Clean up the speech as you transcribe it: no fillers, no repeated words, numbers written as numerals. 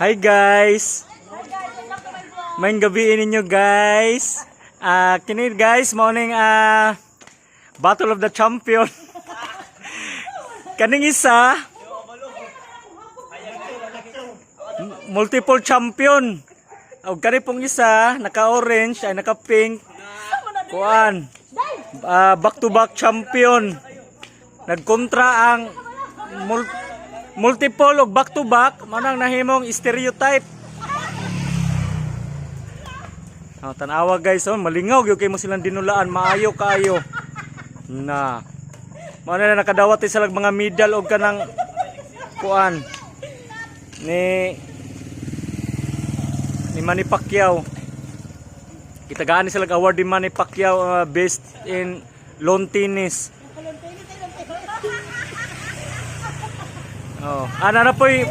Hi guys. Maing gabi ninyo guys. Kini guys morning Battle of the Champion. Kaning isa multiple champion. Og kani pong isa naka-orange ay naka-pink. Kuan. Back to back champion. Nagkontra ang multiple og back to back manang nahimong stereotype. Tanawa guys, malingaw gyud kay mo silang dinulaan, maayo kaayo. Na. Mao na nakadawat sila mga medal og kanang kuan ni Manny Pacquiao. Kitagaan ni sila award ni Manny Pacquiao best in lawn tennis. Ana na po'y